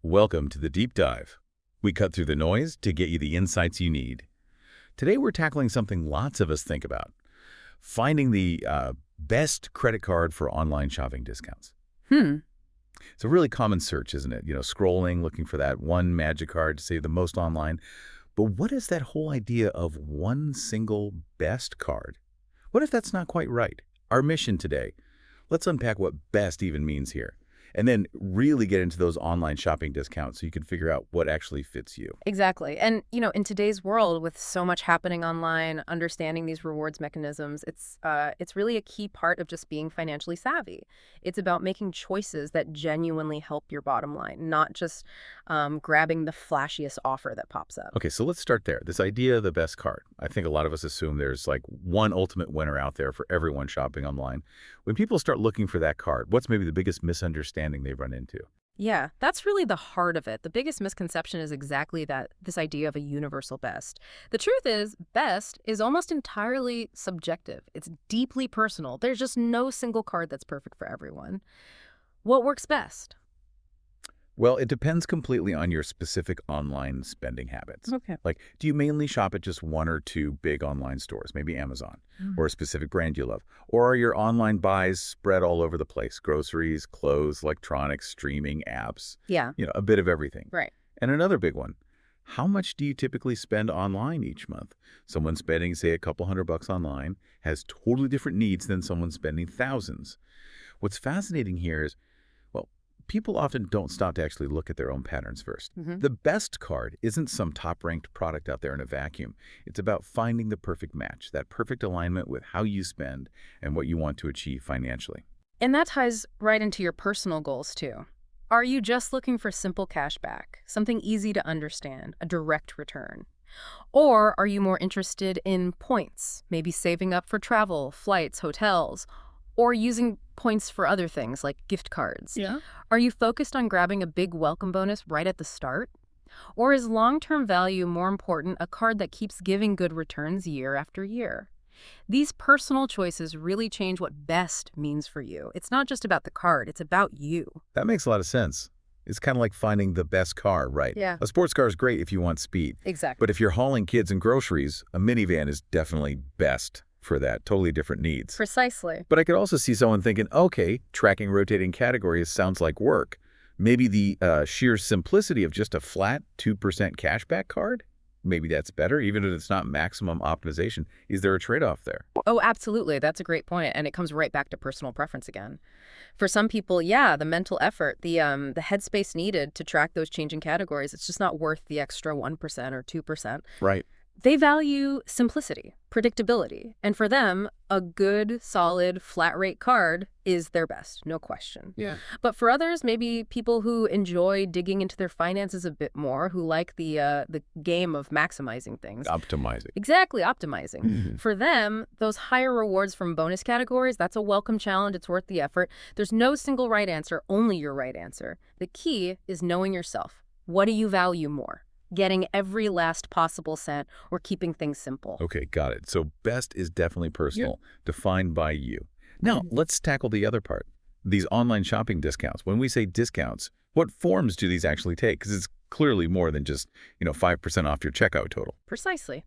Welcome to the Deep Dive. We cut through the noise to get you the insights you need. Today we're tackling something lots of us think about, finding the best credit card for online shopping discounts. It's a really common search, isn't it? Scrolling, looking for that one magic card to save the most online. But what is that whole idea of one single best card? What if that's not quite right? Our mission today, let's unpack what best even means here, and then really get into those online shopping discounts so you can figure out what actually fits you. Exactly. And, in today's world with so much happening online, understanding these rewards mechanisms, it's really a key part of just being financially savvy. It's about making choices that genuinely help your bottom line, not just grabbing the flashiest offer that pops up. Okay, so let's start there. This idea of the best card. I think a lot of us assume there's like one ultimate winner out there for everyone shopping online. When people start looking for that card, what's maybe the biggest misunderstanding they run into? Yeah, that's really the heart of it. The biggest misconception is exactly that, this idea of a universal best. The truth is, best is almost entirely subjective. It's deeply personal. There's just no single card that's perfect for everyone. What works best? Well, it depends completely on your specific online spending habits. Okay. Like, do you mainly shop at just one or two big online stores, maybe Amazon, or a specific brand you love? Or are your online buys spread all over the place? Groceries, clothes, electronics, streaming, apps, Yeah, a bit of everything. right. And another big one, how much do you typically spend online each month? Someone spending, say, a couple $100 online has totally different needs than someone spending thousands. What's fascinating here is, well, people often don't stop to actually look at their own patterns first. The best card isn't some top-ranked product out there in a vacuum. It's about finding the perfect match, that perfect alignment with how you spend and what you want to achieve financially. And that ties right into your personal goals, too. Are you just looking for simple cash back, something easy to understand, a direct return? Or are you more interested in points, maybe saving up for travel, flights, hotels, or using points for other things like gift cards? Yeah. Are you focused on grabbing a big welcome bonus right at the start? Or is long-term value more important, a card that keeps giving good returns year after year? These personal choices really change what best means for you. It's not just about the card, it's about you. That makes a lot of sense. It's kind of like finding the best car, right? Yeah. A sports car is great if you want speed. Exactly. But if you're hauling kids and groceries, a minivan is definitely best for that. Totally different needs. Precisely. But I could also see someone thinking, okay, tracking rotating categories sounds like work. Maybe the sheer simplicity of just a flat 2% cashback card? Maybe that's better, even if it's not maximum optimization. Is there a trade-off there? Oh, absolutely. That's a great point. And it comes right back to personal preference again. For some people, yeah, the mental effort, the headspace needed to track those changing categories, it's just not worth the extra 1% or 2%. Right. They value simplicity, predictability, and for them, a good, solid, flat-rate card is their best, no question. Yeah. But for others, maybe people who enjoy digging into their finances a bit more, who like the game of maximizing things. Optimizing. Exactly, optimizing. For them, those higher rewards from bonus categories, that's a welcome challenge. It's worth the effort. There's no single right answer, only your right answer. The key is knowing yourself. What do you value more? Getting every last possible cent or keeping things simple? Okay, got it. So best is definitely personal, defined by you. Now, let's tackle the other part. These online shopping discounts. When we say discounts, what forms do these actually take? Because it's clearly more than just, 5% off your checkout total. Precisely.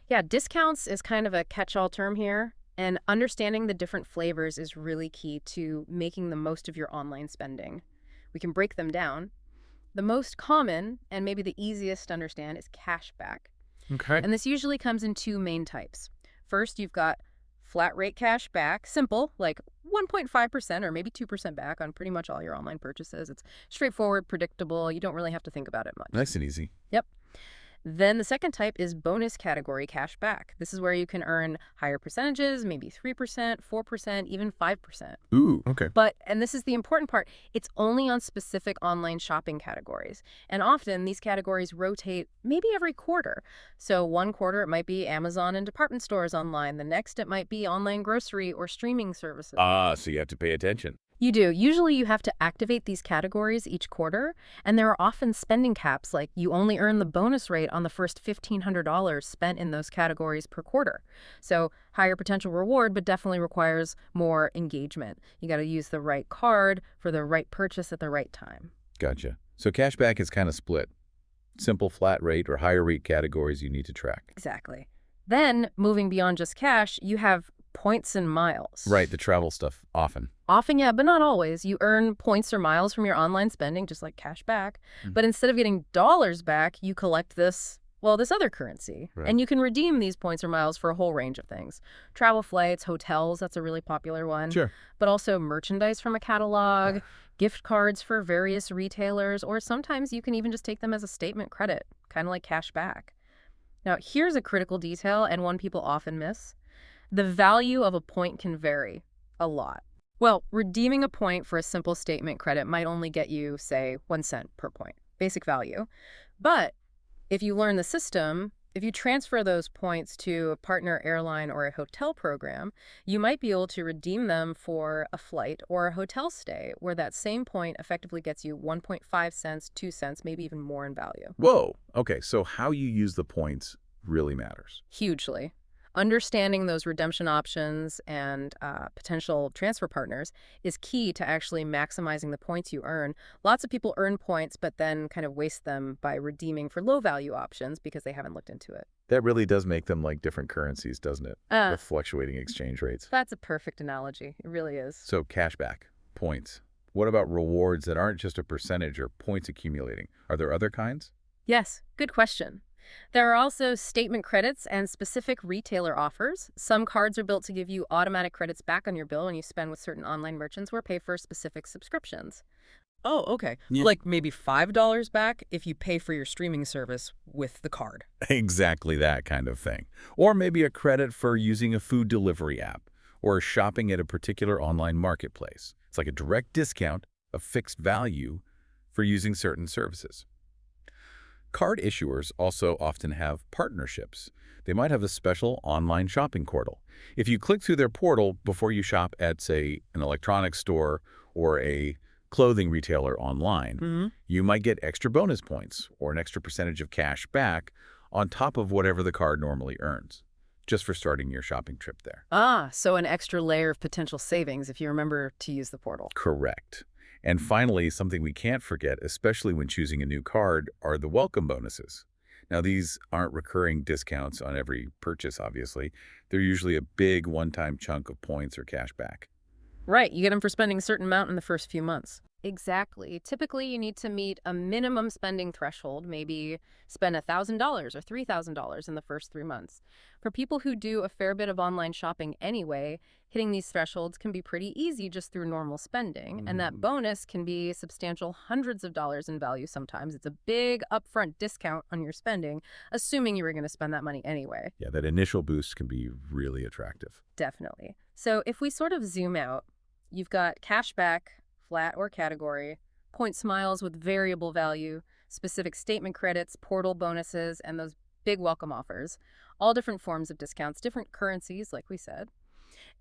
Yeah, discounts is kind of a catch-all term here, and understanding the different flavors is really key to making the most of your online spending. We can break them down. The most common, and maybe the easiest to understand, is cashback. Okay. And this usually comes in two main types. First, you've got flat rate cash back, simple, like 1.5% or maybe 2% back on pretty much all your online purchases. It's straightforward, predictable. You don't really have to think about it much. Nice and easy. Yep. Then the second type is bonus category cash back. This is where you can earn higher percentages, maybe 3%, 4%, even 5%. Ooh, okay. But, and this is the important part, it's only on specific online shopping categories. And often these categories rotate maybe every quarter. So one quarter it might be Amazon and department stores online. The next it might be online grocery or streaming services. So you have to pay attention. You do. Usually you have to activate these categories each quarter, and there are often spending caps, like you only earn the bonus rate on the first $1,500 spent in those categories per quarter. So higher potential reward, but definitely requires more engagement. You got to use the right card for the right purchase at the right time. Gotcha. So cashback is kind of split. Simple flat rate or higher rate categories you need to track. Exactly. Then, moving beyond just cash, you have points and miles. Right, the travel stuff, often. Often, yeah, but not always. You earn points or miles from your online spending, just like cash back. But instead of getting dollars back, you collect this other currency. Right. And you can redeem these points or miles for a whole range of things. Travel flights, hotels, that's a really popular one. Sure. But also merchandise from a catalog, gift cards for various retailers, or sometimes you can even just take them as a statement credit, kind of like cash back. Now, here's a critical detail and one people often miss. The value of a point can vary a lot. Well, redeeming a point for a simple statement credit might only get you, say, 1 cent per point, basic value. But if you learn the system, if you transfer those points to a partner airline or a hotel program, you might be able to redeem them for a flight or a hotel stay where that same point effectively gets you 1.5 cents, 2 cents, maybe even more in value. Whoa. Okay, so how you use the points really matters. Hugely. Understanding those redemption options and potential transfer partners is key to actually maximizing the points you earn. Lots of people earn points, but then kind of waste them by redeeming for low-value options because they haven't looked into it. That really does make them like different currencies, doesn't it? With fluctuating exchange rates. That's a perfect analogy. It really is. So cashback, points. What about rewards that aren't just a percentage or points accumulating? Are there other kinds? Yes, good question. There are also statement credits and specific retailer offers. Some cards are built to give you automatic credits back on your bill when you spend with certain online merchants or pay for specific subscriptions. Oh, okay. Yeah. Like maybe $5 back if you pay for your streaming service with the card. Exactly that kind of thing. Or maybe a credit for using a food delivery app or shopping at a particular online marketplace. It's like a direct discount, a fixed value for using certain services. Card issuers also often have partnerships. They might have a special online shopping portal. If you click through their portal before you shop at, say, an electronics store or a clothing retailer online, you might get extra bonus points or an extra percentage of cash back on top of whatever the card normally earns, just for starting your shopping trip there. So an extra layer of potential savings if you remember to use the portal. Correct. And finally, something we can't forget, especially when choosing a new card, are the welcome bonuses. Now, these aren't recurring discounts on every purchase, obviously. They're usually a big one-time chunk of points or cash back. Right, you get them for spending a certain amount in the first few months. Exactly. Typically, you need to meet a minimum spending threshold, maybe spend $1,000 or $3,000 in the first 3 months. For people who do a fair bit of online shopping anyway, hitting these thresholds can be pretty easy just through normal spending, and that bonus can be substantial hundreds of dollars in value sometimes. It's a big upfront discount on your spending, assuming you were going to spend that money anyway. Yeah, that initial boost can be really attractive. Definitely. So if we sort of zoom out, you've got cash back, flat or category, points miles with variable value, specific statement credits, portal bonuses, and those big welcome offers. All different forms of discounts, different currencies, like we said.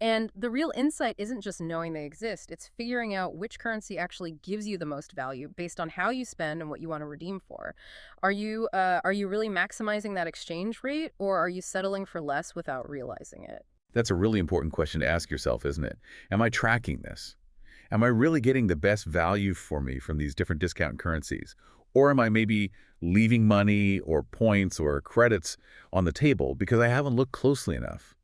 And the real insight isn't just knowing they exist, it's figuring out which currency actually gives you the most value based on how you spend and what you want to redeem for. Are you really maximizing that exchange rate, or are you settling for less without realizing it? That's a really important question to ask yourself, isn't it? Am I tracking this? Am I really getting the best value for me from these different discount currencies? Or am I maybe leaving money or points or credits on the table because I haven't looked closely enough?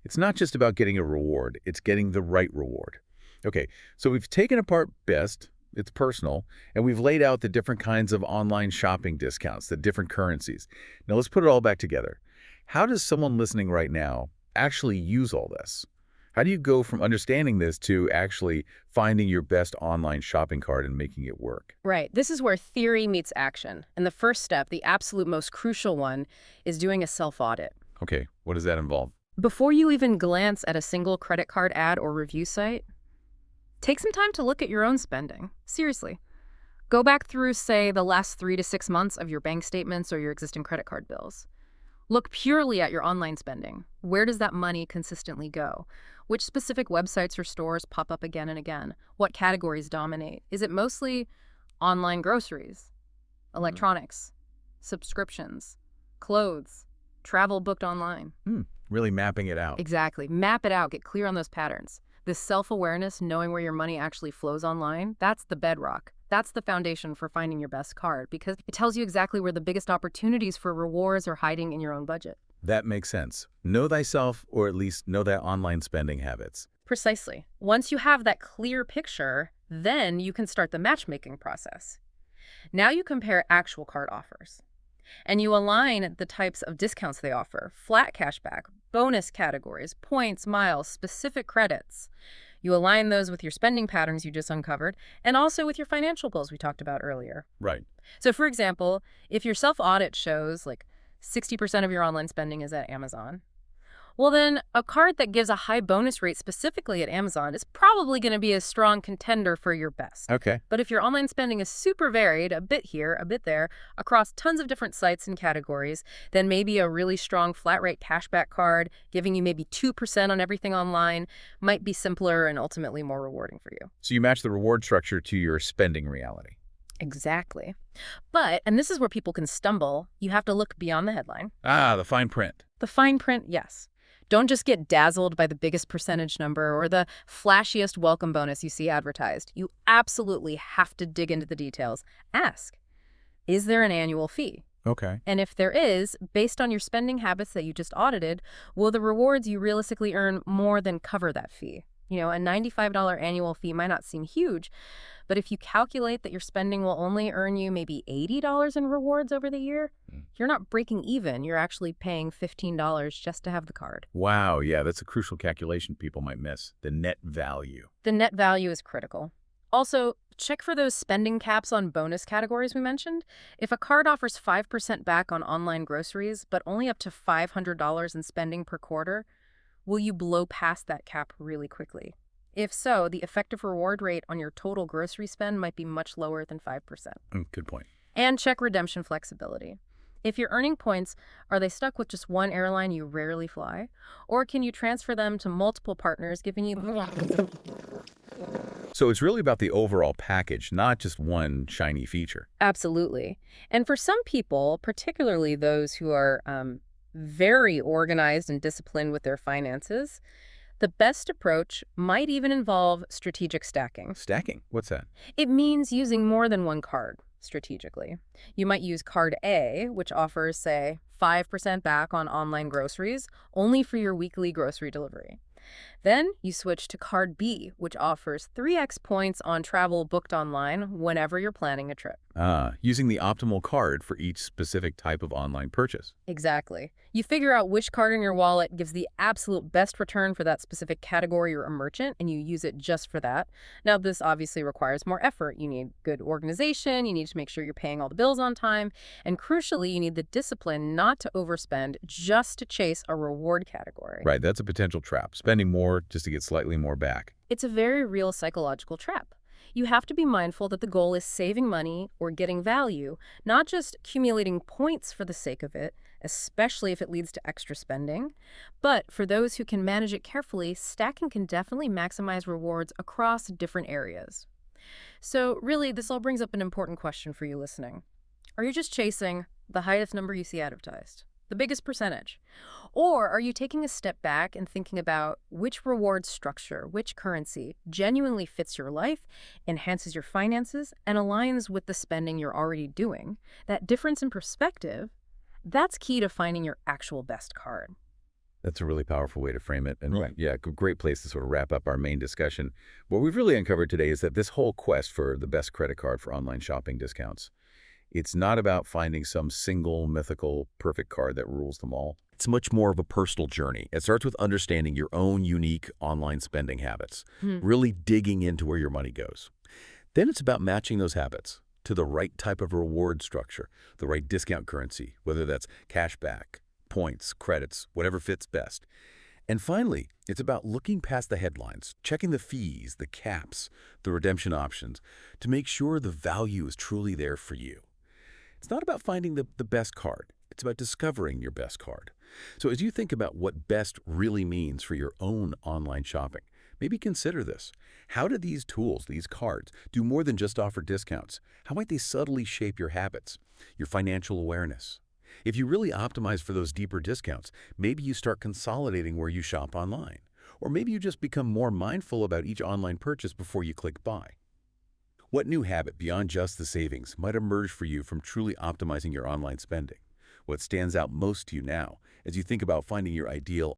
It's not just about getting a reward, it's getting the right reward. Okay, so we've taken apart BEST, it's personal, and we've laid out the different kinds of online shopping discounts, the different currencies. Now let's put it all back together. How does someone listening right now actually use all this? How do you go from understanding this to actually finding your best online shopping card and making it work? Right. This is where theory meets action. And the first step, the absolute most crucial one, is doing a self-audit. Okay, what does that involve? Before you even glance at a single credit card ad or review site, take some time to look at your own spending. Seriously. Go back through, say, the last 3 to 6 months of your bank statements or your existing credit card bills. Look purely at your online spending. Where does that money consistently go? Which specific websites or stores pop up again and again? What categories dominate? Is it mostly online groceries, electronics, subscriptions, clothes, travel booked online? Really mapping it out. Exactly. Map it out. Get clear on those patterns. This self-awareness, knowing where your money actually flows online, that's the bedrock. That's the foundation for finding your best card because it tells you exactly where the biggest opportunities for rewards are hiding in your own budget. That makes sense. Know thyself, or at least know thy online spending habits. Precisely. Once you have that clear picture, then you can start the matchmaking process. Now you compare actual card offers. And you align the types of discounts they offer, flat cashback, bonus categories, points, miles, specific credits. You align those with your spending patterns you just uncovered, and also with your financial goals we talked about earlier. Right. So for example, if your self-audit shows like 60% of your online spending is at Amazon, well then a card that gives a high bonus rate specifically at Amazon is probably going to be a strong contender for your best. Okay. But if your online spending is super varied, a bit here, a bit there, across tons of different sites and categories, then maybe a really strong flat rate cashback card giving you maybe 2% on everything online might be simpler and ultimately more rewarding for you. So you match the reward structure to your spending reality. Exactly. But, and this is where people can stumble, you have to look beyond the headline. Ah, the fine print. The fine print, yes. Don't just get dazzled by the biggest percentage number or the flashiest welcome bonus you see advertised. You absolutely have to dig into the details. Ask, is there an annual fee? Okay. And if there is, based on your spending habits that you just audited, will the rewards you realistically earn more than cover that fee? You know, a $95 annual fee might not seem huge, but if you calculate that your spending will only earn you maybe $80 in rewards over the year, you're not breaking even. You're actually paying $15 just to have the card. Wow, yeah, that's a crucial calculation people might miss. The net value. The net value is critical. Also, check for those spending caps on bonus categories we mentioned. If a card offers 5% back on online groceries, but only up to $500 in spending per quarter, will you blow past that cap really quickly? If so, the effective reward rate on your total grocery spend might be much lower than 5%. Good point. And check redemption flexibility. If you're earning points, are they stuck with just one airline you rarely fly? Or can you transfer them to multiple partners, giving you... So it's really about the overall package, not just one shiny feature. Absolutely. And for some people, particularly those who are very organized and disciplined with their finances, the best approach might even involve strategic stacking. Stacking? What's that? It means using more than one card strategically. You might use card A, which offers, say, 5% back on online groceries, only for your weekly grocery delivery. Then you switch to card B, which offers 3x points on travel booked online whenever you're planning a trip. Using the optimal card for each specific type of online purchase. Exactly. You figure out which card in your wallet gives the absolute best return for that specific category or a merchant, and you use it just for that. Now, this obviously requires more effort. You need good organization, you need to make sure you're paying all the bills on time, and crucially, you need the discipline not to overspend just to chase a reward category. Right, that's a potential trap. Spending more just to get slightly more back. It's a very real psychological trap. You have to be mindful that the goal is saving money or getting value, not just accumulating points for the sake of it, especially if it leads to extra spending. But for those who can manage it carefully, stacking can definitely maximize rewards across different areas. So really, this all brings up an important question for you listening. Are you just chasing the highest number you see advertised? The biggest percentage? Or are you taking a step back and thinking about which reward structure, which currency genuinely fits your life, enhances your finances, and aligns with the spending you're already doing? That difference in perspective, that's key to finding your actual best card. That's a really powerful way to frame it. And yeah, great place to sort of wrap up our main discussion. What we've really uncovered today is that this whole quest for the best credit card for online shopping discounts, it's not about finding some single, mythical, perfect card that rules them all. It's much more of a personal journey. It starts with understanding your own unique online spending habits, really digging into where your money goes. Then it's about matching those habits to the right type of reward structure, the right discount currency, whether that's cashback, points, credits, whatever fits best. And finally, it's about looking past the headlines, checking the fees, the caps, the redemption options, to make sure the value is truly there for you. It's not about finding the best card. It's about discovering your best card. So as you think about what best really means for your own online shopping, maybe consider this. How do these tools, these cards, do more than just offer discounts? How might they subtly shape your habits, your financial awareness? If you really optimize for those deeper discounts, maybe you start consolidating where you shop online. Or maybe you just become more mindful about each online purchase before you click buy. What new habit beyond just the savings might emerge for you from truly optimizing your online spending? What stands out most to you now as you think about finding your ideal